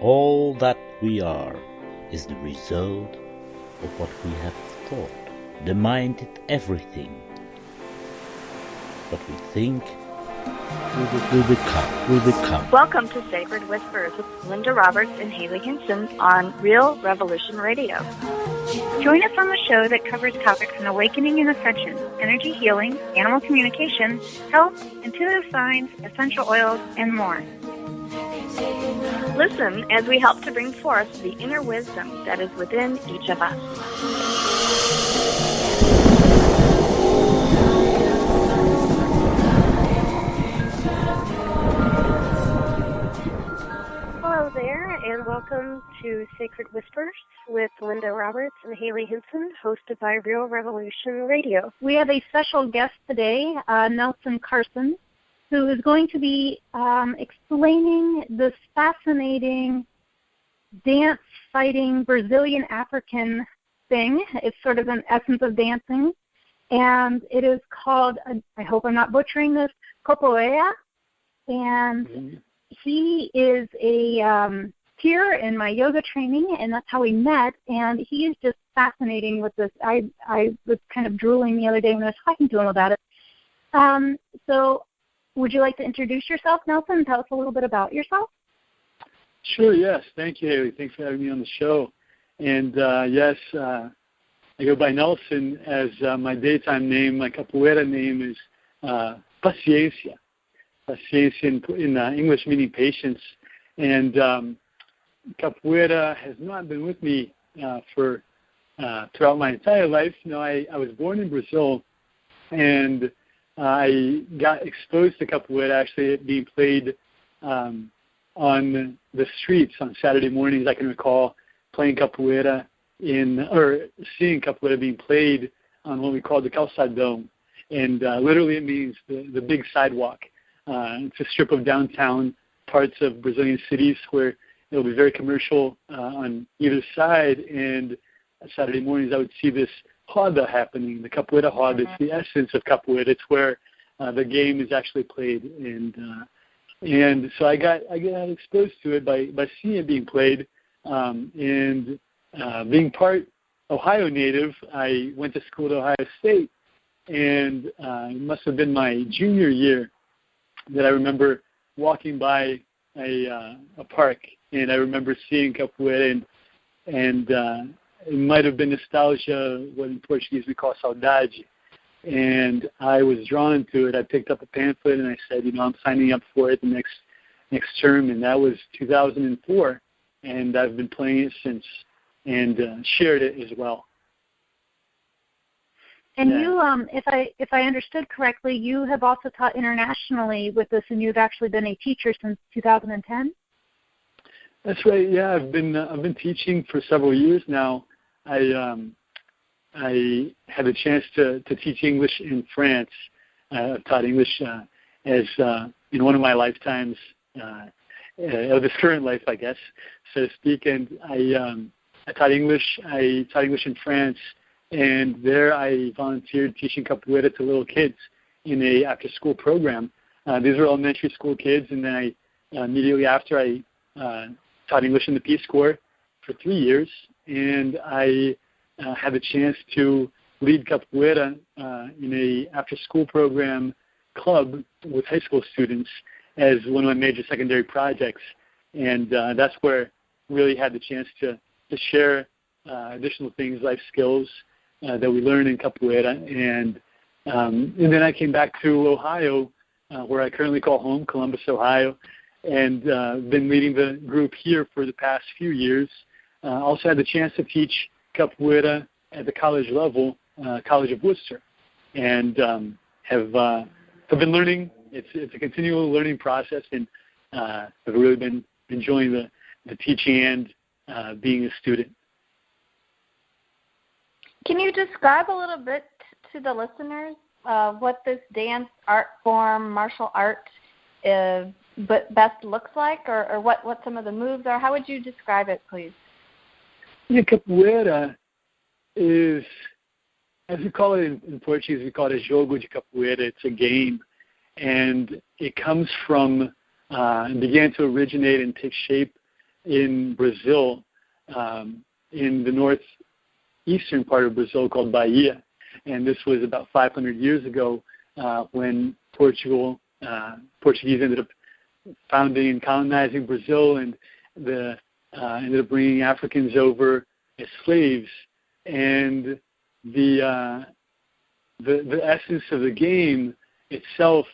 All that we are is the result of what we have thought. The mind is everything. What we think will become. Welcome to Sacred Whispers with Linda Roberts and Hailey Hinson on Real Revolution Radio. Join us on the show that covers topics on awakening and ascension, energy healing, animal communication, health, intuitive signs, essential oils, and more. Listen as we help to bring forth the inner wisdom that is within each of us. Hello there, and welcome to Sacred Whispers with Linda Roberts and Hailey Hinson, hosted by Real Revolution Radio. We have a special guest today, Nelson Carson, who is going to be explaining this fascinating dance-fighting Brazilian African thing. It's sort of an essence of dancing, and it is called, I hope I'm not butchering this, Capoeira, and he is a peer in my yoga training, and that's how we met, and he is just fascinating with this. I was kind of drooling the other day when I was talking to him about it. So would you like to introduce yourself, Nelson, and tell us a little bit about yourself? Sure, yes. Thank you, Hailey. Thanks for having me on the show. And, yes, I go by Nelson as my daytime name. My capoeira name is Paciência. Paciência in English meaning patience. And capoeira has not been with me for throughout my entire life. You know, I was born in Brazil, and I got exposed to capoeira actually being played on the streets on Saturday mornings. I can recall playing capoeira or seeing capoeira being played on what we call the calçadão. And literally it means the big sidewalk. It's a strip of downtown parts of Brazilian cities where it'll be very commercial on either side. And Saturday mornings I would see this roda happening, the capoeira roda. It's the essence of capoeira. It's where the game is actually played. And so I got exposed to it by seeing it being played. And being part Ohio native, I went to school at Ohio State. And it must have been my junior year that I remember walking by a park, and I remember seeing capoeira, and it might have been nostalgia, what in Portuguese we call saudade, and I was drawn to it. I picked up a pamphlet and I said, I'm signing up for it the next term, and that was 2004, and I've been playing it since, and shared it as well. And you, if I understood correctly, you have also taught internationally with this, and you've actually been a teacher since 2010. That's right. Yeah, I've been teaching for several years now. I had a chance to teach English in France. I've taught English as in one of my lifetimes, of this current life, I guess, so to speak. And I taught English. I taught English in France. And there I volunteered teaching capoeira to little kids in a after-school program. These were elementary school kids, and then immediately after I taught English in the Peace Corps for 3 years, and I had the chance to lead capoeira in a after-school program club with high school students as one of my major secondary projects. And that's where I really had the chance to share additional things, life skills, that we learn in capoeira, and then I came back to Ohio, where I currently call home, Columbus, Ohio, and been leading the group here for the past few years. Also had the chance to teach capoeira at the college level, College of Worcester, and have been learning. It's a continual learning process, and have really been enjoying the teaching and being a student. Can you describe a little bit to the listeners what this dance art form, martial art, best looks like, or what some of the moves are? How would you describe it, please? Yeah, capoeira is, as we call it in Portuguese, we call it a jogo de capoeira. It's a game, and it comes from and began to originate and take shape in Brazil, in the northeastern part of Brazil called Bahia. And this was about 500 years ago when Portuguese ended up founding and colonizing Brazil, and ended up bringing Africans over as slaves. And the essence of the game itself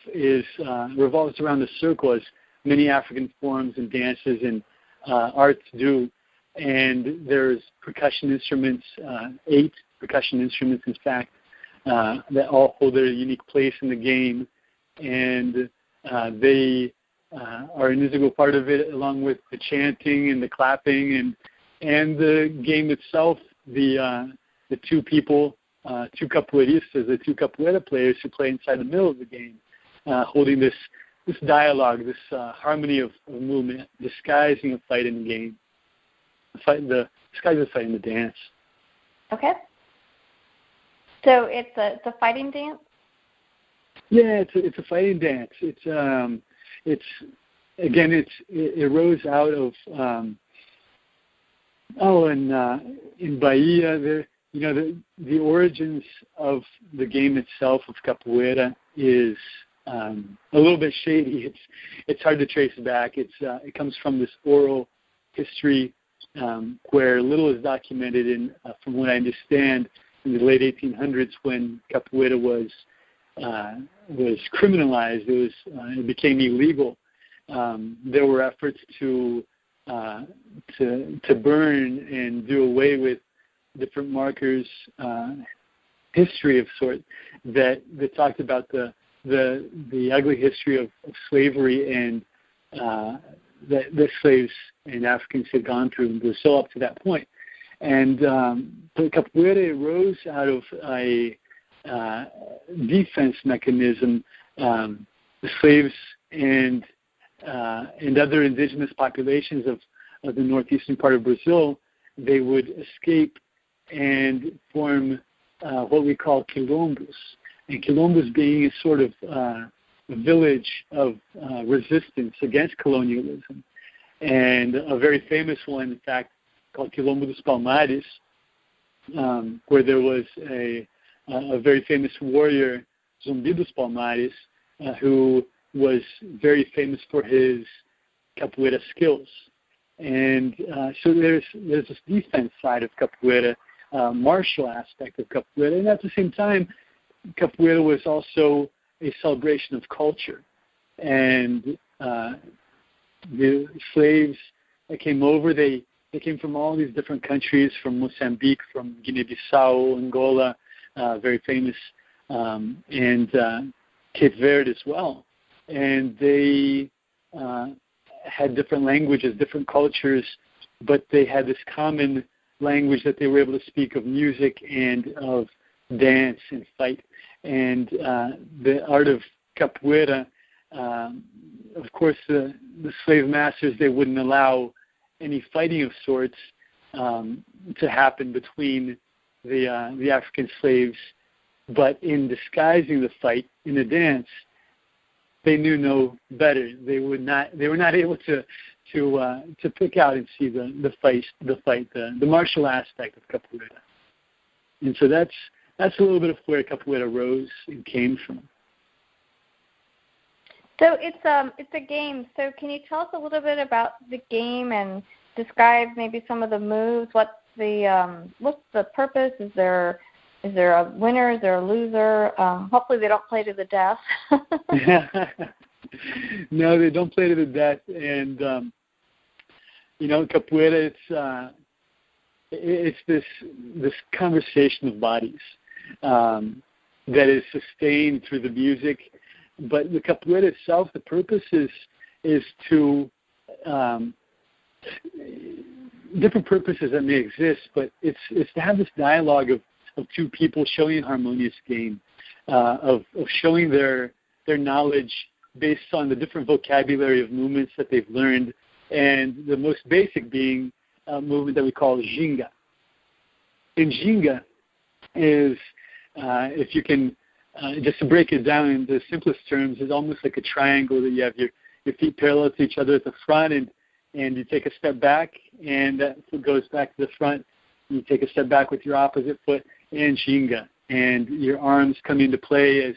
revolves around the circle, as many African forms and dances and arts do. And there's percussion instruments, 8 percussion instruments, in fact, that all hold their unique place in the game. And they are an integral part of it, along with the chanting and the clapping and the game itself. The 2 people, 2 capoeiristas, the 2 capoeira players who play inside the middle of the game, holding this dialogue, this harmony of movement, disguising a fight in the game, disguising a fight in the dance. Okay. So it's a fighting dance? Yeah, it's a fighting dance. It arose out of in Bahia. The origins of the game itself of capoeira is a little bit shady. It's hard to trace back. It comes from this oral history where little is documented. From what I understand, in the late 1800s, when capoeira was criminalized, it became illegal. There were efforts to burn and do away with different markers, history of sort that talked about the ugly history of slavery and that the slaves and Africans had gone through in Brazil up to that point. And the capoeira arose out of a defense mechanism. The slaves and other indigenous populations of the northeastern part of Brazil, they would escape and form what we call quilombos. And quilombos being a sort of village of resistance against colonialism. And a very famous one, in fact, called Quilombo dos Palmares, where there was a very famous warrior, Zumbi dos Palmares, who was very famous for his capoeira skills. And so there's this defense side of capoeira, martial aspect of capoeira, and at the same time, capoeira was also a celebration of culture. And the slaves that came over, they came from all these different countries, from Mozambique, from Guinea-Bissau, Angola, very famous, and Cape Verde as well. And they had different languages, different cultures, but they had this common language that they were able to speak of music and of dance and fight. And the art of capoeira, of course, the slave masters, they wouldn't allow any fighting of sorts to happen between the African slaves, but in disguising the fight in a dance, they knew no better. They were not able to pick out and see the martial aspect of capoeira. And so that's a little bit of where capoeira rose and came from. So it's a game. So can you tell us a little bit about the game and describe maybe some of the moves? What's the purpose? Is there a winner? Is there a loser? Hopefully they don't play to the death. No, they don't play to the death. And capoeira, it's this conversation of bodies that is sustained through the music. But the capoeira itself, the purpose is to different purposes that may exist, but it's to have this dialogue of two people showing a harmonious game, of showing their knowledge based on the different vocabulary of movements that they've learned, and the most basic being a movement that we call ginga. And ginga is, if you can, just to break it down in the simplest terms, is almost like a triangle that you have your feet parallel to each other at the front, and and you take a step back, and that foot goes back to the front. You take a step back with your opposite foot, and Ginga, and your arms come into play as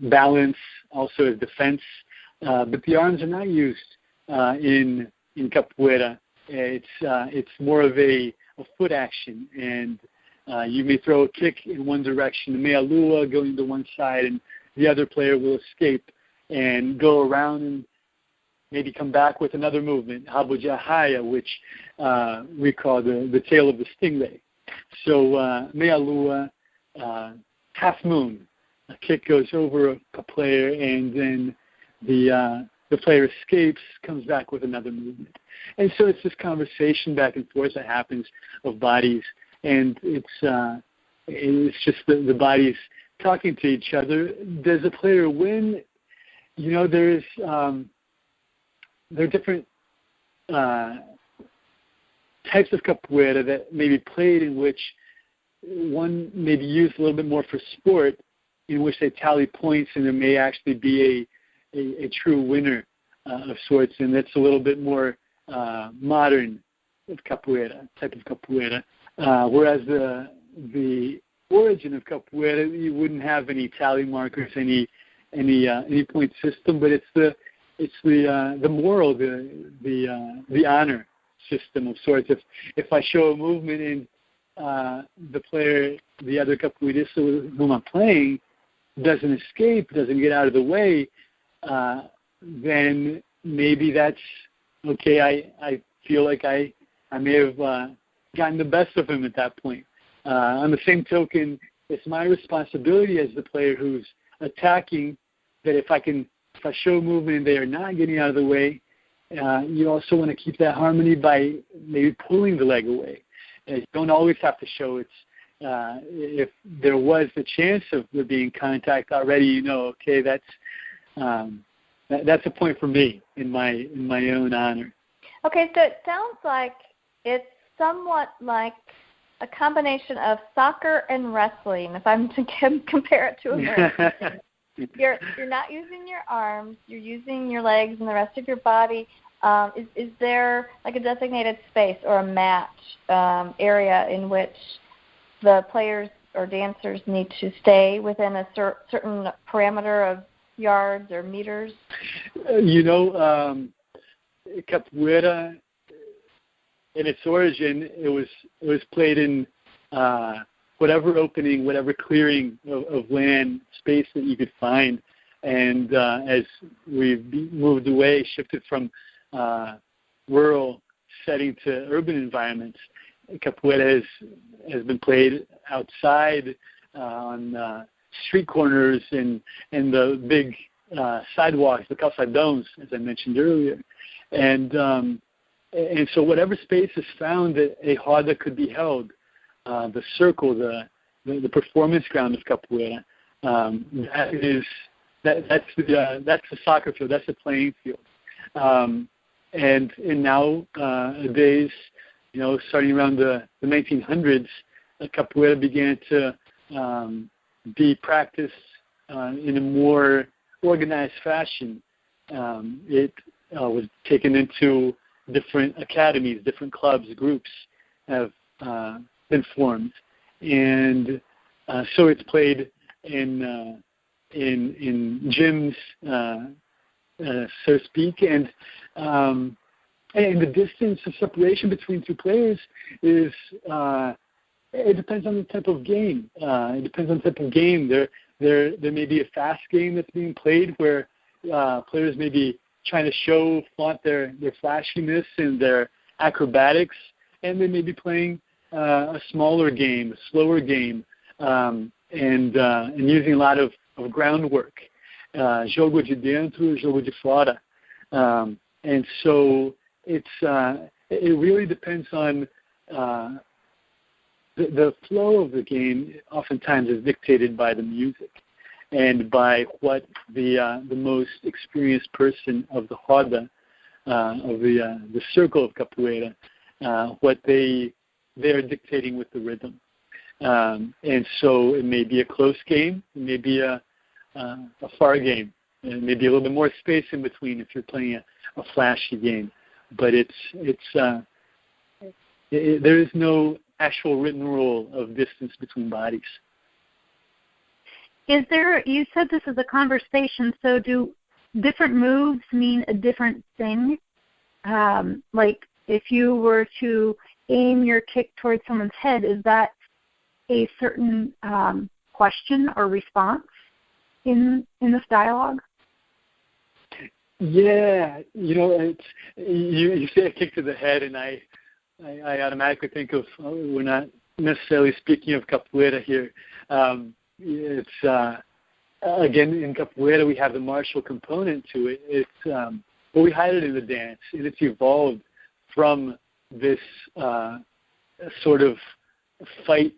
balance, also as defense. But the arms are not used in capoeira. It's more of a foot action, and you may throw a kick in one direction, the meia lua going to one side, and the other player will escape and go around and maybe come back with another movement, rabo de arraia, which we call the tail of the stingray. So meia lua, half moon, a kick goes over a player, and then the player escapes, comes back with another movement. And so it's this conversation back and forth that happens of bodies, and it's just the bodies talking to each other. Does a player win? There are different types of capoeira that may be played in which one may be used a little bit more for sport, in which they tally points, and there may actually be a true winner of sorts, and that's a little bit more modern capoeira, type of capoeira. Whereas the origin of capoeira, you wouldn't have any tally markers, any point system, but it's the moral, the honor system of sorts. If I show a movement and the player, the other capoeirista with whom I'm playing, doesn't escape, doesn't get out of the way, then maybe that's okay. I feel like I may have gotten the best of him at that point. On the same token, it's my responsibility as the player who's attacking that if I show movement and they are not getting out of the way, you also want to keep that harmony by maybe pulling the leg away. You don't always have to show it. If there was the chance of there being contact already, okay, that's a point for me in my own honor. Okay, so it sounds like it's somewhat like a combination of soccer and wrestling, if I'm to compare it to American. You're not using your arms, you're using your legs and the rest of your body. Is there like a designated space or a match area in which the players or dancers need to stay within a certain parameter of yards or meters? Capoeira, in its origin, it was played in whatever opening, whatever clearing of land space that you could find. And as we've moved away, shifted from rural setting to urban environments, capoeira has been played outside on street corners and the big sidewalks, the calçadões, as I mentioned earlier. And so whatever space is found that a roda could be held, the circle, the performance ground of capoeira, that's the soccer field, that's the playing field. And nowadays, starting around the 1900s, capoeira began to be practiced in a more organized fashion. It was taken into different academies, different clubs, groups have been formed, and so it's played in gyms, so to speak, and the distance of separation between two players is it depends on the type of game. There may be a fast game that's being played where players may be trying to flaunt their flashiness and their acrobatics, and they may be playing a smaller game, a slower game, and using a lot of groundwork. Jogo de dentro, jogo de fora. And so it really depends on the flow of the game. Oftentimes is dictated by the music and by what the most experienced person of the roda, of the circle of capoeira, what they are dictating with the rhythm. And so it may be a close game, it may be a far game. maybe a little bit more space in between if you're playing a flashy game. But there is no actual written rule of distance between bodies. Is there? You said this is a conversation, so do different moves mean a different thing? Like if you were to aim your kick towards someone's head, is that a certain question or response in this dialogue? Yeah, you say a kick to the head, and I automatically think of, we're not necessarily speaking of capoeira here. It's again, in capoeira we have the martial component to it. It's but we hide it in the dance, and it's evolved from this sort of fight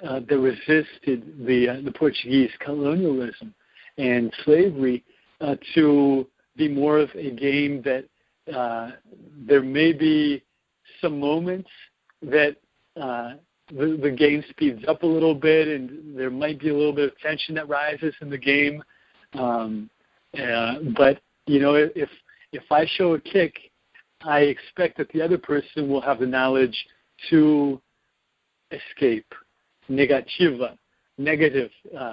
that resisted the Portuguese colonialism and slavery to be more of a game that there may be some moments that the game speeds up a little bit, and there might be a little bit of tension that rises in the game. But if I show a kick, I expect that the other person will have the knowledge to escape. Negativa, negative,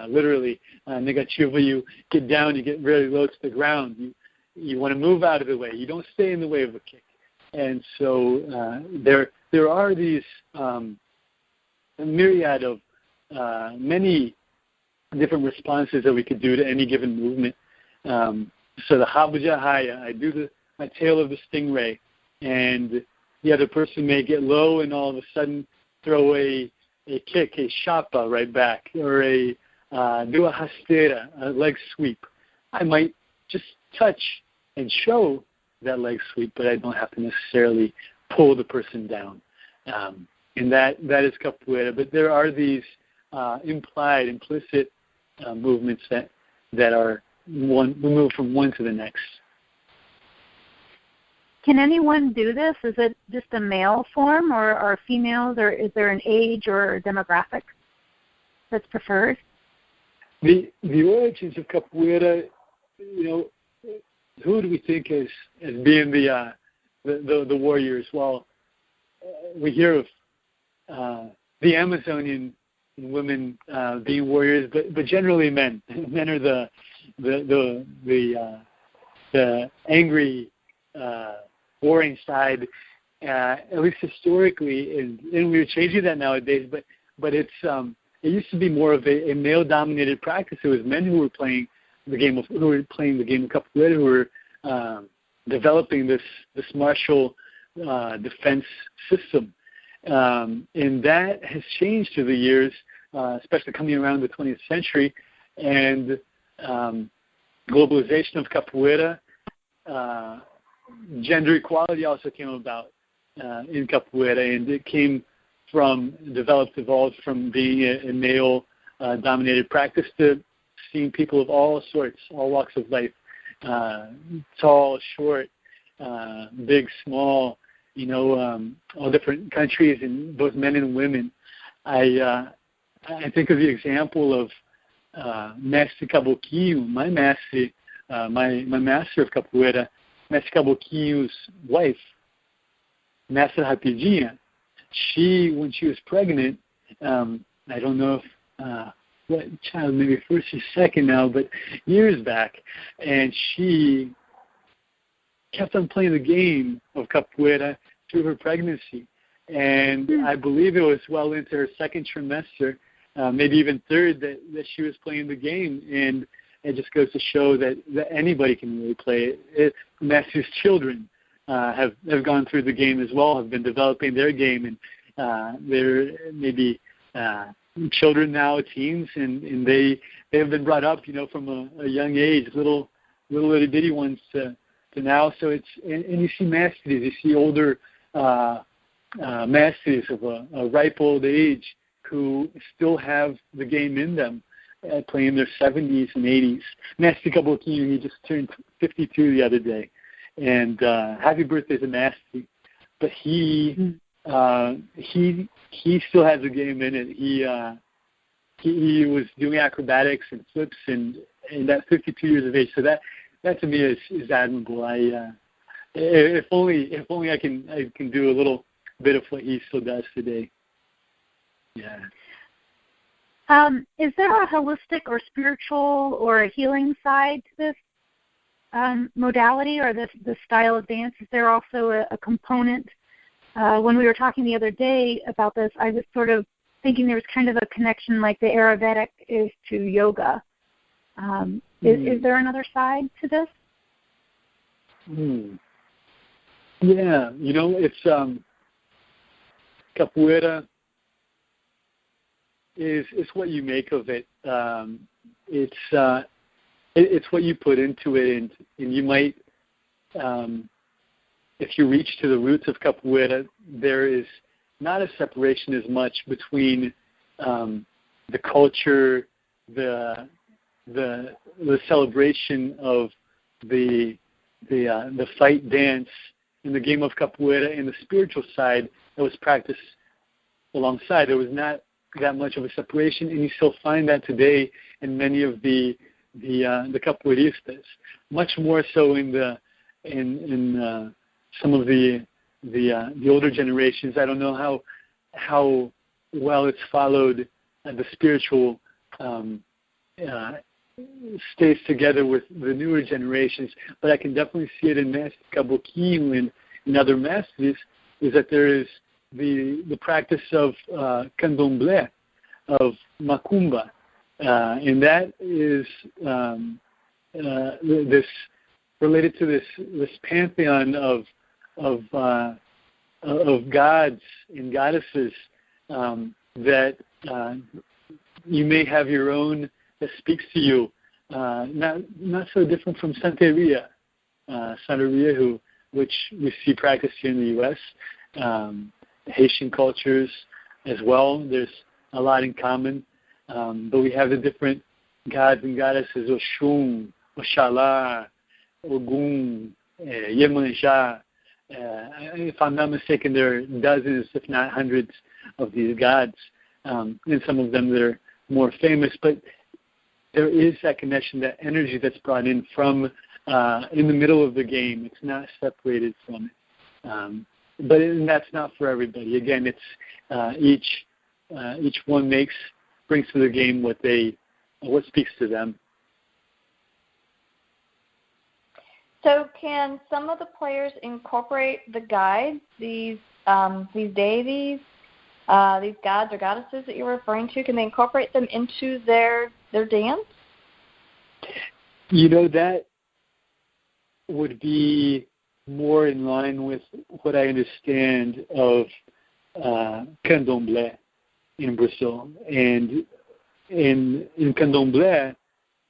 literally. Negativa, you get down, you get very low to the ground. You want to move out of the way. You don't stay in the way of a kick. And so there are these a myriad of many different responses that we could do to any given movement. So the habujahaya, I do my tail of the stingray, and the other person may get low and all of a sudden throw a kick, a chapa right back, or a do a rasteira, a leg sweep. I might just touch and show that leg sweep, but I don't have to necessarily pull the person down. And that is capoeira. But there are these implicit movements that are we move from one to the next. Can anyone do this? Is it just a male form, or are females, or is there an age or demographic that's preferred? The origins of capoeira, who do we think as being the warriors? Well, we hear of the Amazonian women being warriors, but generally men. Men are the angry warring side, at least historically, and we're changing that nowadays. But it used to be more of a male-dominated practice. It was men who were playing the game of capoeira, who were developing this martial defense system, and that has changed through the years, especially coming around the 20th century, and globalization of capoeira. Gender equality also came about in capoeira, and it evolved from being a male-dominated practice to seeing people of all sorts, all walks of life, tall, short, big, small, all different countries, and both men and women. I think of the example of Mestre Caboclinho, my master of capoeira, Mestre Caboclinho's wife, Mestre Rapidinha. When she was pregnant, I don't know if what child, maybe first or second now, but years back, and she kept on playing the game of capoeira through her pregnancy. And I believe it was well into her second trimester, maybe even third, that she was playing the game. And it just goes to show that anybody can really play it. Master's children have gone through the game as well, have been developing their game, and they're maybe children now, teens, and they have been brought up, from a young age, little itty bitty ones to now. So it's and you see masters, you see older masters of a ripe old age who still have the game in them, playing in their 70s and 80s. Master Caboclinho, he just turned 52 the other day, and happy birthday to Master. But he still has the game in it. He was doing acrobatics and flips and and at 52 years of age. So that to me is admirable. If only I can do a little bit of what he still does today. Yeah. Is there a holistic or spiritual or a healing side to this modality or this style of dance? Is there also a component? When we were talking the other day about this, I was sort of thinking there was kind of a connection like the Ayurvedic is to yoga. Is there another side to this? Yeah, it's capoeira is what you make of it. It's what you put into it, and you might, if you reach to the roots of capoeira, there is not a separation as much between the culture, the celebration of the fight dance in the game of capoeira and the spiritual side that was practiced alongside. There was not that much of a separation, and you still find that today in many of the capoeiristas. Much more so in some of the older generations. I don't know how well it's followed the spiritual stays together with the newer generations, but I can definitely see it in Mestre Caboclinho and in other masters, is that there is the practice of candomblé, of macumba, and that is this related to this pantheon of gods and goddesses that you may have your own that speaks to you, not so different from Santeria, which we see practiced here in the U.S., Haitian cultures as well. There's a lot in common, but we have the different gods and goddesses, Oshun, Oxalá, Ogum, Iemanjá. If I'm not mistaken, there are dozens, if not hundreds, of these gods, and some of them that are more famous, but there is that connection, that energy that's brought in from in the middle of the game. It's not separated from it. But that's not for everybody. Again, it's each one brings to the game what speaks to them. So can some of the players incorporate the guides, these deities, these gods or goddesses that you're referring to? Can they incorporate them into their dance? That would be more in line with what I understand of candomblé in Brazil. And in candomblé,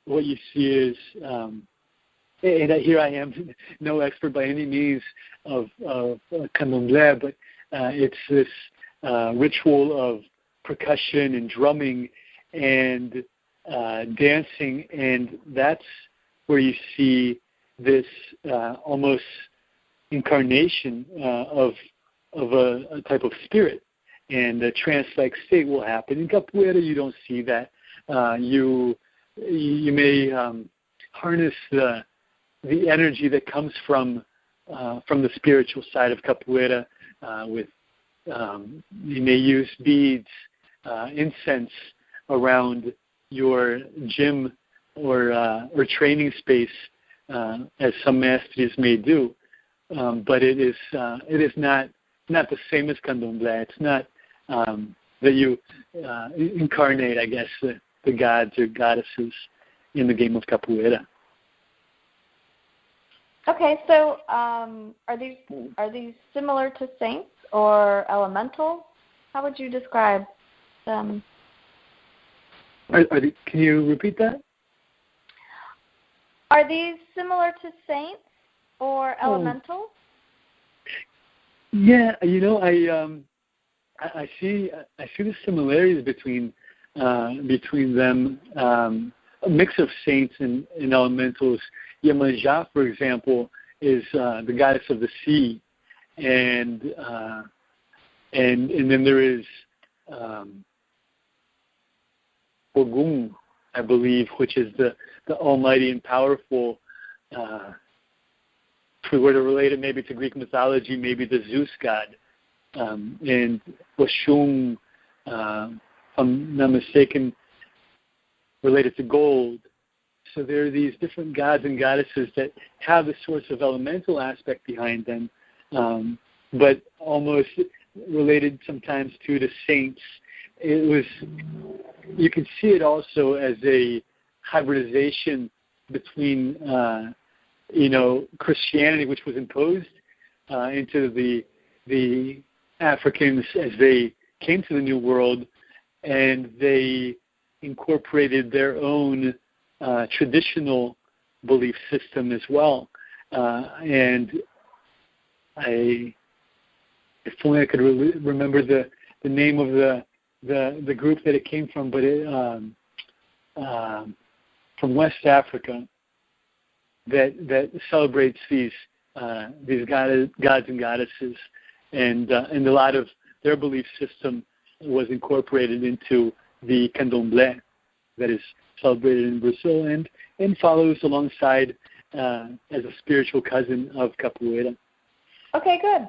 what you see is, and here I am, no expert by any means of candomblé, but it's this ritual of percussion and drumming and dancing, and that's where you see this almost incarnation of a type of spirit, and a trance-like state will happen. In capoeira, you don't see that. You may harness the energy that comes from the spiritual side of capoeira. With you may use beads, incense around your gym or training space, as some masters may do. But it is not the same as candomblé. It's not that you incarnate, I guess, the gods or goddesses in the game of capoeira. Okay, so are these similar to saints or elementals? How would you describe them? Can you repeat that? Are these similar to saints or elementals? Yeah, I see the similarities between them. A mix of saints and elementals. Iemanjá, for example, is the goddess of the sea, and then there is Ogum, I believe, which is the almighty and powerful. If we were to relate it maybe to Greek mythology, maybe the Zeus god, and Oshun, if I'm not mistaken, related to gold. So there are these different gods and goddesses that have a source of elemental aspect behind them, but almost related sometimes to the saints. You can see it also as a hybridization between, Christianity, which was imposed into the Africans as they came to the New World, and they incorporated their own traditional belief system as well. And if only I could remember the name of the group that it came from, but from West Africa, that celebrates these gods and goddesses, and a lot of their belief system was incorporated into the candomblé that is celebrated in Brazil and follows alongside as a spiritual cousin of capoeira. Okay, good.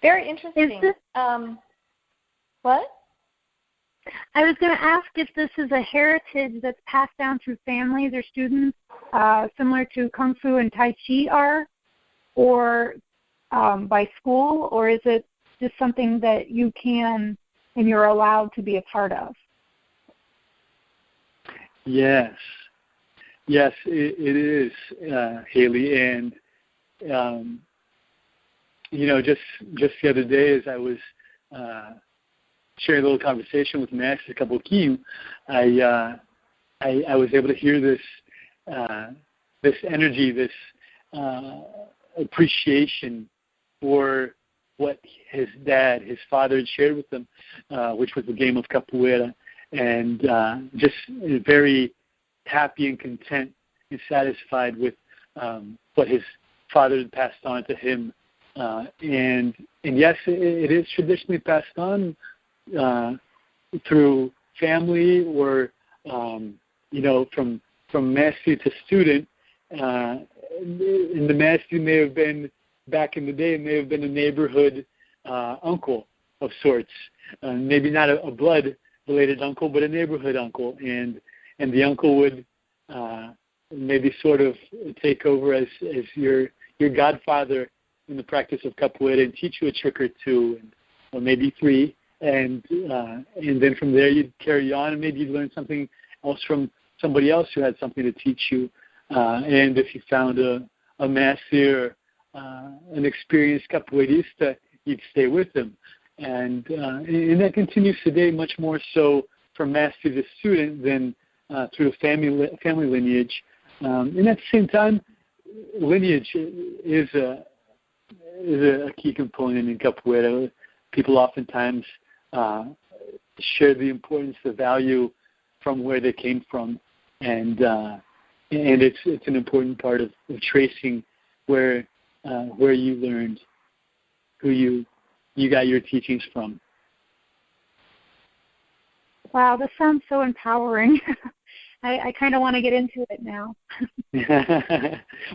Very interesting. What? I was going to ask if this is a heritage that's passed down through families or students, similar to Kung Fu and Tai Chi are, or by school, or is it just something that you can and you're allowed to be a part of? Yes, it is, Hailey, and just the other day, as I was sharing a little conversation with Master Kabuki, I was able to hear this energy, this appreciation for what his father had shared with him, which was the game of capoeira, and just very happy and content and satisfied with what his father had passed on to him. And yes, it is traditionally passed on through family or from master to student. And the master may have been, back in the day, may have been a neighborhood uncle of sorts, maybe not a blood related uncle, but a neighborhood uncle, and the uncle would maybe sort of take over as your godfather in the practice of capoeira and teach you a trick or two, or maybe three, and then from there you'd carry on, and maybe you'd learn something else from somebody else who had something to teach you. And if you found a master, an experienced capoeirista, you'd stay with them. And that continues today, much more so from master to student than through family lineage. And at the same time, lineage is a key component in capoeira. People oftentimes share the importance, the value from where they came from, and it's an important part of tracing where you learned, who you got your teachings from. Wow, this sounds so empowering. I kind of want to get into it now.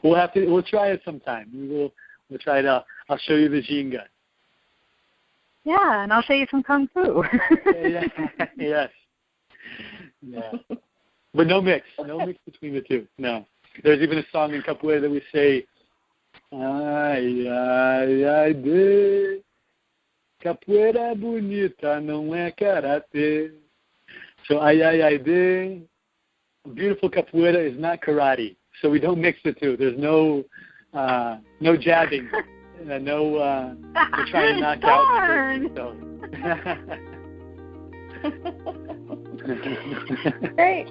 We'll try it sometime. We'll try it out. I'll show you the Jinga. Yeah, and I'll show you some Kung Fu. Yes. Yeah. But no mix between the two. No. There's even a song in capoeira that we say, ai, ai, ai, de, capoeira bonita não é karate. So, ai, ai, ai, de, beautiful capoeira is not karate. So we don't mix the two. There's no jabbing. We're trying to knock out. So. Great.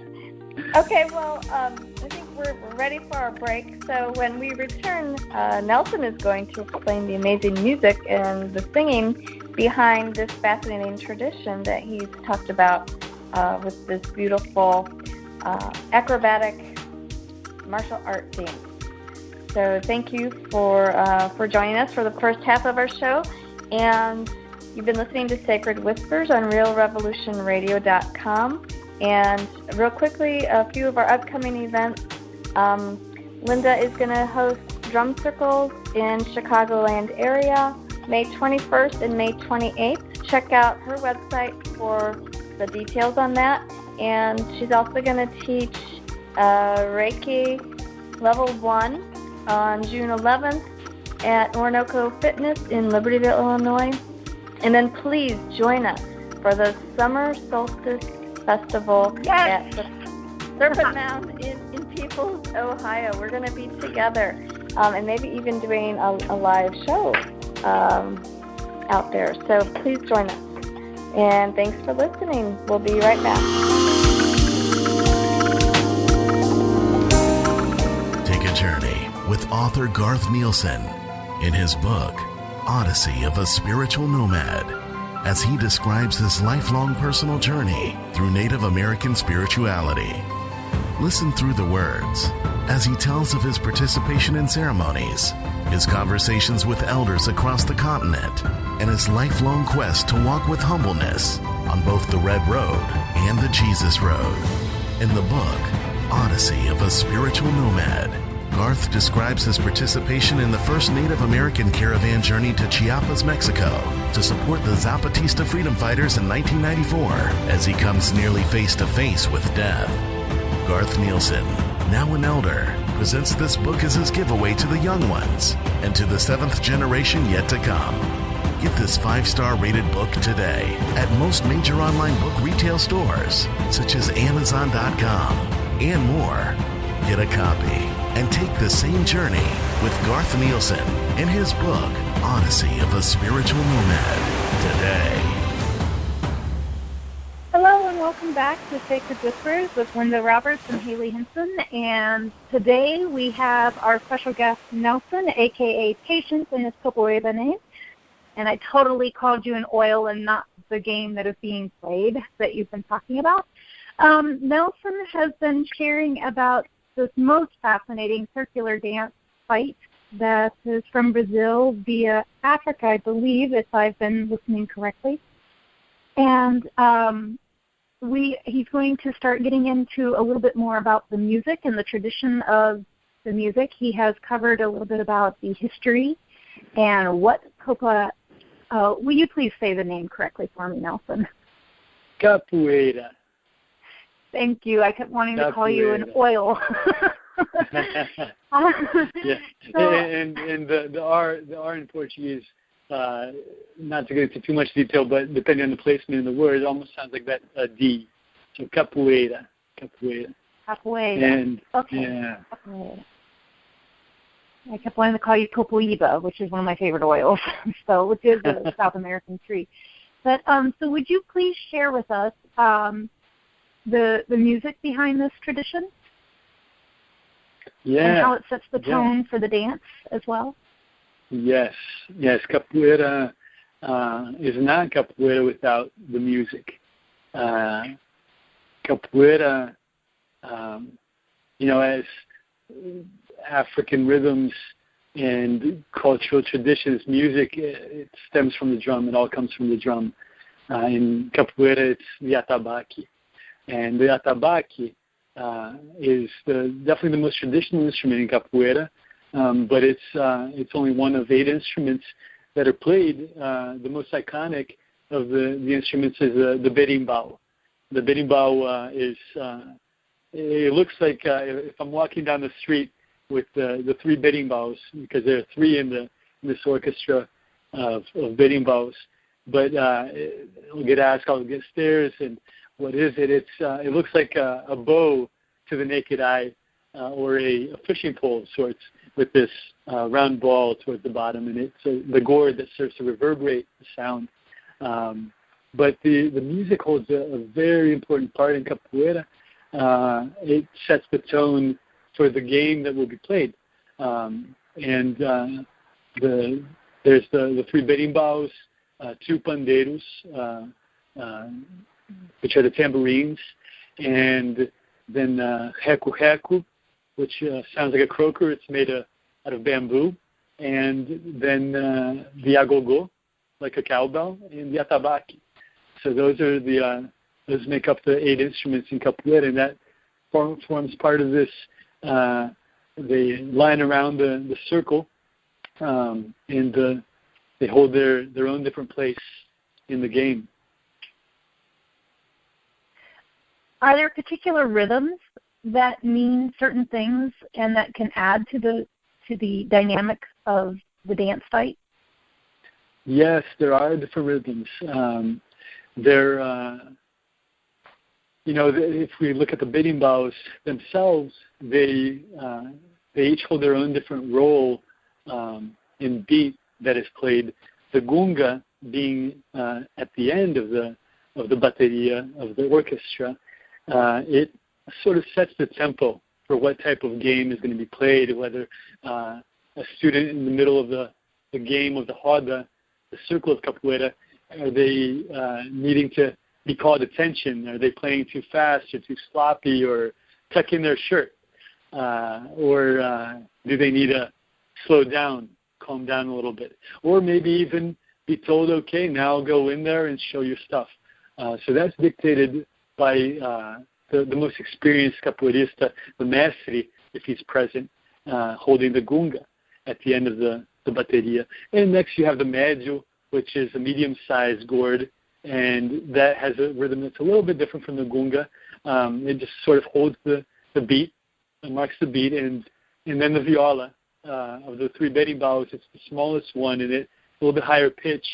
Okay, well, I think we're ready for our break. So when we return, Nelson is going to explain the amazing music and the singing behind this fascinating tradition that he's talked about with this beautiful acrobatic martial art dance. So thank you for joining us for the first half of our show. And you've been listening to Sacred Whispers on RealRevolutionRadio.com. And real quickly, a few of our upcoming events. Linda is going to host drum circles in Chicagoland area, May 21st and May 28th. Check out her website for the details on that. And she's also going to teach Reiki Level 1 on June 11th at Orinoco Fitness in Libertyville, Illinois. And then please join us for the Summer Solstice Festival at the Serpent Mound in Peoples, Ohio. We're going to be together and maybe even doing a live show out there. So please join us. And thanks for listening. We'll be right back. Take a journey with author Garth Nielsen in his book, Odyssey of a Spiritual Nomad, as he describes his lifelong personal journey through Native American spirituality. Listen through the words as he tells of his participation in ceremonies, his conversations with elders across the continent, and his lifelong quest to walk with humbleness on both the Red Road and the Jesus Road. In the book, Odyssey of a Spiritual Nomad, Garth describes his participation in the first Native American caravan journey to Chiapas, Mexico, to support the Zapatista freedom fighters in 1994 as he comes nearly face-to-face with death. Garth Nielsen, now an elder, presents this book as his giveaway to the young ones and to the seventh generation yet to come. Get this 5-star rated book today at most major online book retail stores, such as Amazon.com and more. Get a copy and take the same journey with Garth Nielsen in his book, Odyssey of a Spiritual Nomad, today. Hello and welcome back to Sacred Whispers with Linda Roberts and Hailey Hinson. And today we have our special guest, Nelson, a.k.a. Patience, in his Capoeira name. And I totally called you an oil and not the game that is being played that you've been talking about. Nelson has been sharing about this most fascinating circular dance fight that is from Brazil via Africa, I believe, if I've been listening correctly. And he's going to start getting into a little bit more about the music and the tradition of the music. He has covered a little bit about the history and what Copa. Will you please say the name correctly for me, Nelson? Capoeira. Thank you. I kept wanting to call you an oil. Yeah. And the R in Portuguese, not to get into too much detail, but depending on the placement in the word, it almost sounds like that D. So capoeira. And okay. Yeah. Capoeira. I kept wanting to call you Copoiba, which is one of my favorite oils, which is a South American tree. But so would you please share with us the music behind this tradition? Yeah. And how it sets the tone for the dance as well? Yes. Capoeira is not capoeira without the music. Capoeira, as African rhythms and cultural traditions, music, it stems from the drum. It all comes from the drum. In Capoeira, it's the atabaque. And the atabaque is definitely the most traditional instrument in Capoeira, but it's only one of 8 instruments that are played. The most iconic of the instruments is the berimbau. The berimbau it looks like if I'm walking down the street with the 3 berimbaus, because there are 3 in this orchestra of berimbaus, but I'll get asked, I'll get stares, and what is it? It looks like a bow to the naked eye, or a fishing pole of sorts, with this round ball towards the bottom, and it's the gourd that serves to reverberate the sound. But the music holds a very important part in Capoeira. It sets the tone for the game that will be played. There's the 3 berimbaus, 2 pandeiros, which are the tambourines, and then reco, which sounds like a croaker. It's made out of bamboo, and then the agogo, like a cowbell, and the atabaque. So those are the those make up the 8 instruments in capoeira, and that forms part of this. They line around the circle, and they hold their own different place in the game. Are there particular rhythms that mean certain things and that can add to the dynamic of the dance fight? Yes, there are different rhythms. If we look at the berimbaus themselves, they each hold their own different role in beat that is played. The gunga being at the end of the bateria of the orchestra, it sort of sets the tempo for what type of game is going to be played, whether a student in the middle of the game of the roda, the circle of capoeira, are they needing to be called attention? Are they playing too fast or too sloppy or tuck in their shirt? Or do they need to slow down, calm down a little bit? Or maybe even be told, okay, now go in there and show your stuff. So that's dictated by the most experienced capoeirista, the mestre, if he's present, holding the gunga at the end of the bateria. And next you have the médio, which is a medium-sized gourd, and that has a rhythm that's a little bit different from the gunga. It just sort of holds the beat, marks the beat, and then the viola of the 3 berimbaus, it's the smallest one, and it's a little bit higher pitch,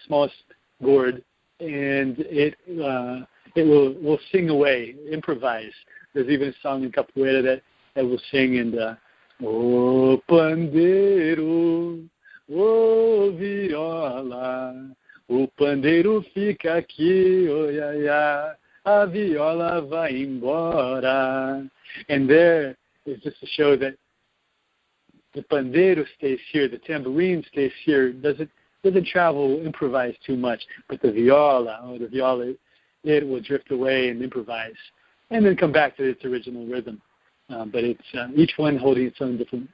smallest gourd, and it will sing away, improvise. There's even a song in capoeira that will sing, and O pandeiro, o viola, o pandeiro fica aqui, oh ya ya, a viola vai embora. And there is just to show that the pandeiro stays here, the tambourine stays here, doesn't travel, improvise too much, but the viola, it will drift away and improvise, and then come back to its original rhythm. But it's each one holding its own different,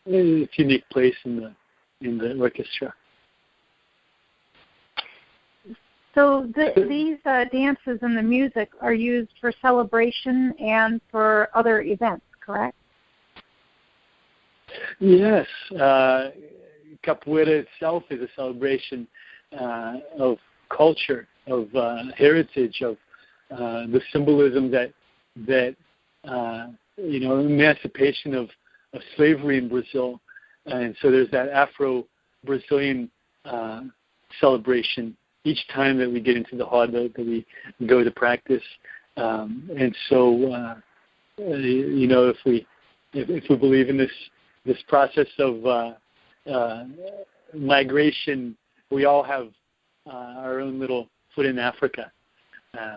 its unique place in the orchestra. So these dances and the music are used for celebration and for other events, correct? Yes. Capoeira itself is a celebration of culture, of heritage, of the symbolism that emancipation of slavery in Brazil. And so there's that Afro-Brazilian celebration each time that we get into the roda, that we go to practice. And so, if we believe in this process of migration, we all have our own little foot in Africa.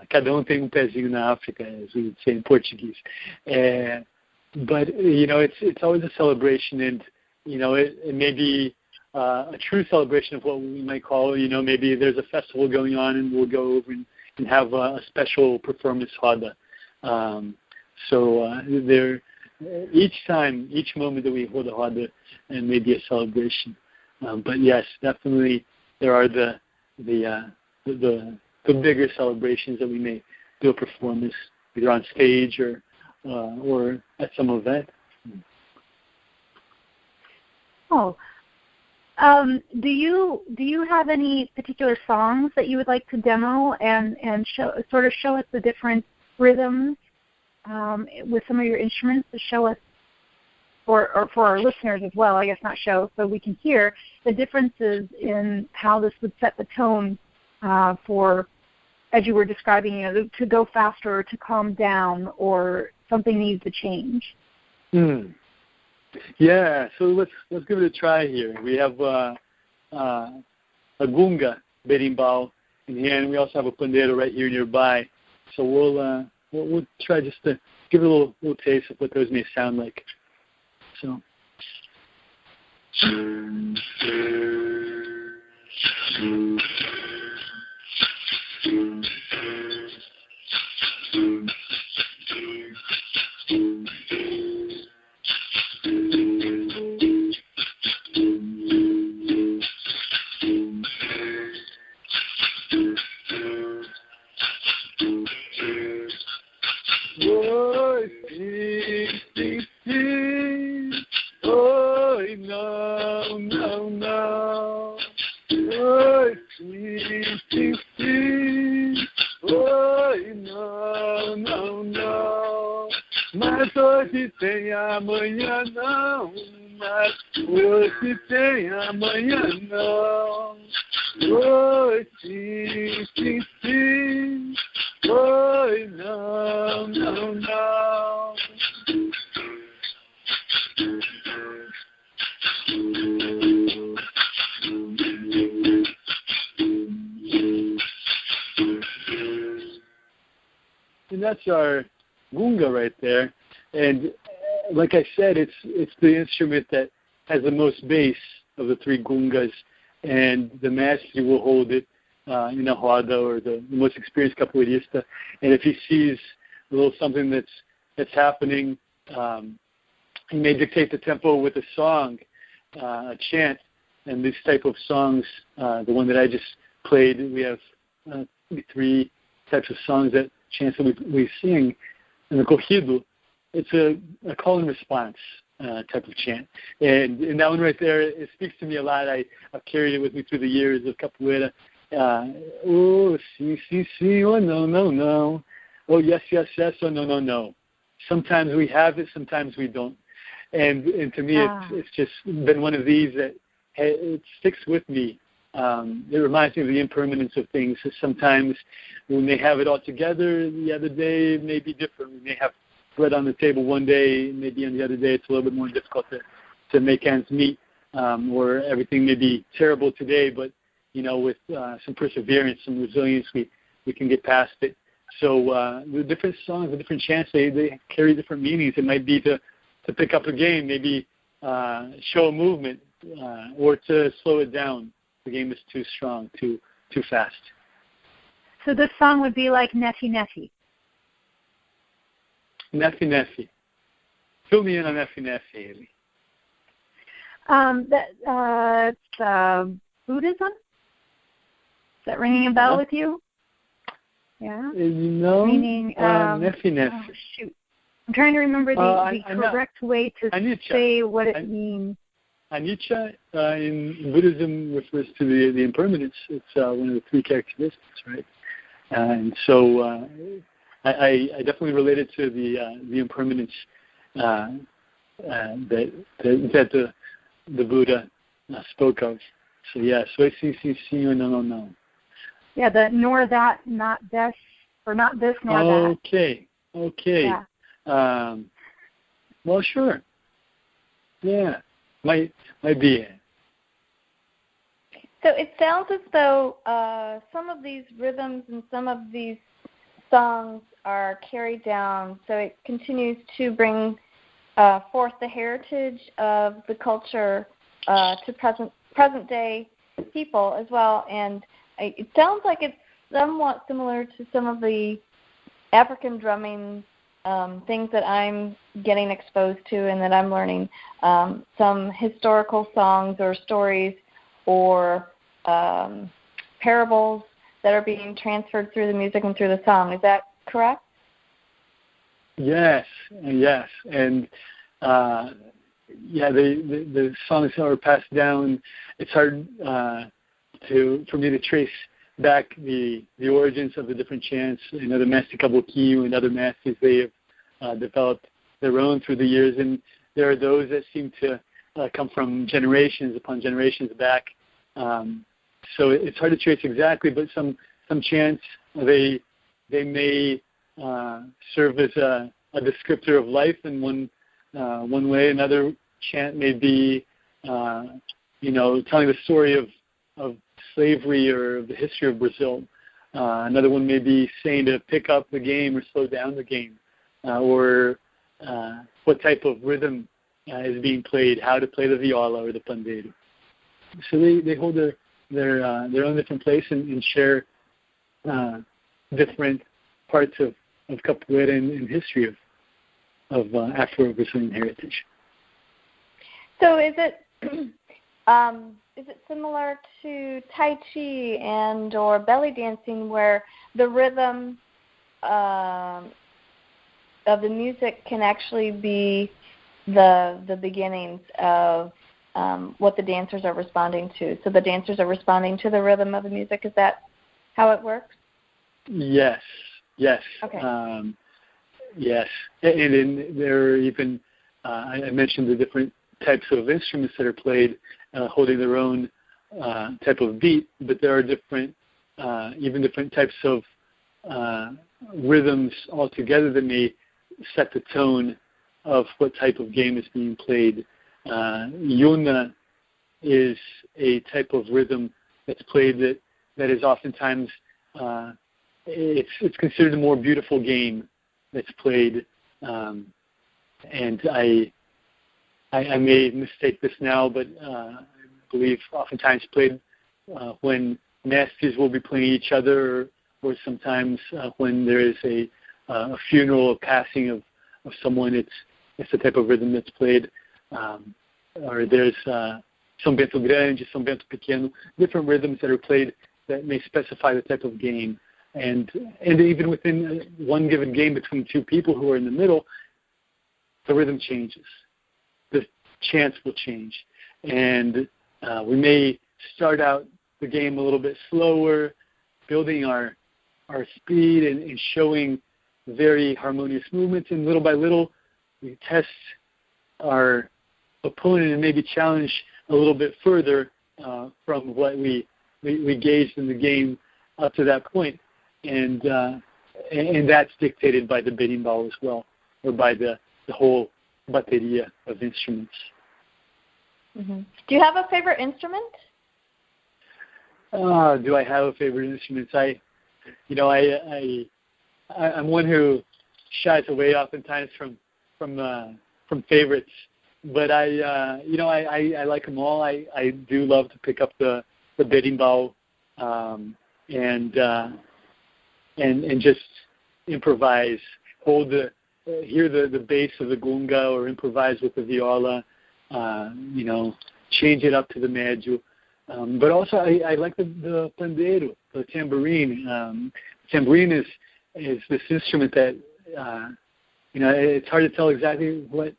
Cada tem pezinho na África, as we would say in Portuguese. But it's always a celebration, and it may be a true celebration of what we might call, maybe there's a festival going on and we'll go over and have a special performance roda. There, each moment that we hold a roda, and maybe a celebration. But yes, definitely there are the bigger celebrations that we may do a performance either on stage or at some event. Oh, do you have any particular songs that you would like to demo and show us the different rhythms with some of your instruments, to show us, or for our listeners as well, I guess not show, so we can hear the differences in how this would set the tone for, as you were describing, to go faster or to calm down, or something needs to change? Yeah, so let's give it a try here. We have a gunga berimbau in here, and we also have a pandeiro right here nearby. So we'll try just to give it a little taste of what those may sound like. So. sim, sim, sim. Oi, não, não, não. Mas hoje tem, amanhã não. Mas hoje tem, amanhã não. Oi, sim, sim, sim. Oi, não, não, não. And that's our gunga right there. And like I said, it's the instrument that has the most bass of the three gungas, and the master will hold it in a roda, or the most experienced capoeirista. And if he sees a little something that's happening, he may dictate the tempo with a song, a chant. And this type of songs, the one that I just played, we have three types of songs, that chants that we sing in the corrido. It's a call and response type of chant. And that one right there, it speaks to me a lot. I've carried it with me through the years of capoeira. Oh, sim, sim, sim, oh, no, no, no. Oh, yes, yes, yes, oh, no, no, no. Sometimes we have it, sometimes we don't. And to me, it's just been one of these that it sticks with me. It reminds me of the impermanence of things. So sometimes we may have it all together, the other day it may be different. We may have bread on the table one day, maybe on the other day it's a little bit more difficult to make ends meet, or everything may be terrible today, but with some perseverance, some resilience, we can get past it. So the different songs, the different chants, they carry different meanings. It might be to pick up a game, maybe show a movement, or to slow it down. The game is too strong, too fast. So this song would be like Nefi Nefi. Nefi Nefi. Fill me in on Nefi Nefi, Hailey. It's Buddhism? Is that ringing a bell with you? Yeah. Meaning, Nefi Nefi. Oh, shoot. I'm trying to remember the correct way to say what it means. Anicca in Buddhism refers to the impermanence. It's one of the three characteristics, right? And so I definitely related to the impermanence that the Buddha spoke of. So yeah, no. Yeah, the nor that, not this, or not this, nor that. Okay. Yeah. Well, sure. Yeah. Might be. So it sounds as though some of these rhythms and some of these songs are carried down, so it continues to bring forth the heritage of the culture to present day people as well. And it sounds like it's somewhat similar to some of the African drumming things that I'm getting exposed to and that I'm learning, some historical songs or stories or parables that are being transferred through the music and through the song. Is that correct? Yes. And the songs are passed down. It's hard for me to trace back the origins of the different chants. The Master Kabuki and other masters, they have developed their own through the years, and there are those that seem to come from generations upon generations back. So it's hard to trace exactly, but some chants, they may serve as a descriptor of life in one way. Another chant may be telling the story of slavery or the history of Brazil. Another one may be saying to pick up the game or slow down the game, or what type of rhythm is being played, how to play the viola or the pandeiro. So they hold their own different place and share different parts of capoeira and history of Afro-Brazilian heritage. So is it similar to Tai Chi and or belly dancing, where the rhythm of the music can actually be the beginnings of what the dancers are responding to. So the dancers are responding to the rhythm of the music. Is that how it works? Yes. Okay. Yes. And then there are even, I mentioned the different types of instruments that are played, holding their own type of beat, but there are different types of rhythms altogether that may set the tone of what type of game is being played. Yuna is a type of rhythm that's played that is oftentimes it's considered a more beautiful game that's played, and I may mistake this now, but I believe oftentimes played when masters will be playing each other, or sometimes when there is a funeral, a passing of someone. It's the type of rhythm that's played, or there's São Bento Grande, São Bento Pequeno, different rhythms that are played that may specify the type of game. And even within one given game between two people who are in the middle, the rhythm changes. The chants will change. And we may start out the game a little bit slower, building our speed and showing very harmonious movements. And little by little, we test our opponent and maybe challenge a little bit further from what we gauged in the game up to that point. And that's dictated by the berimbau as well, or by the whole bateria of instruments. Mm-hmm. Do you have a favorite instrument? Do I have a favorite instrument? I'm one who shies away oftentimes from favorites, but I like them all. I do love to pick up the berimbau and just improvise, hear the bass of the gunga, or improvise with the viola, change it up to the médio. But also I like the pandeiro, the tambourine. Tambourine is this instrument that, it's hard to tell exactly what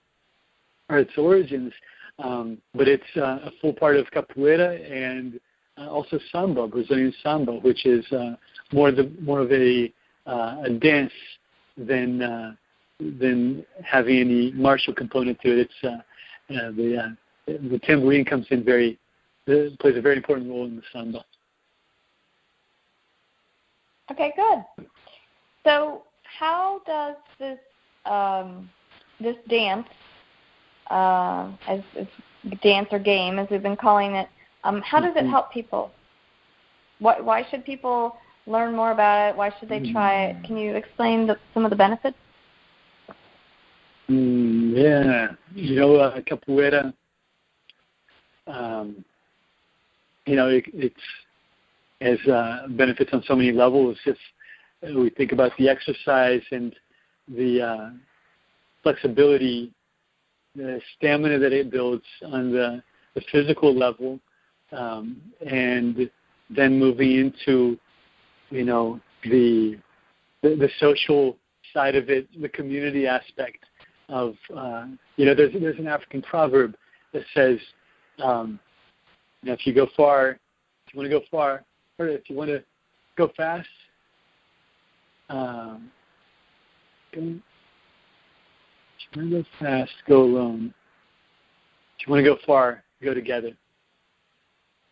are its origins, but it's a full part of capoeira and also samba, Brazilian samba, which is more of a dance than having any martial component to it. It's the tambourine plays a very important role in the samba. Okay, good. So, how does this dance, as dance or game, as we've been calling it, how does it help people? Why should people learn more about it? Why should they try it? Can you explain some of the benefits? Capoeira, it has benefits on so many levels. If we think about the exercise and the flexibility, the stamina that it builds on the physical level, and then moving into the social side of it, the community aspect of there's an African proverb that says, if you go far, if you want to go far, or if you want to go fast, if you want to go fast, go alone. If you want to go far, go together.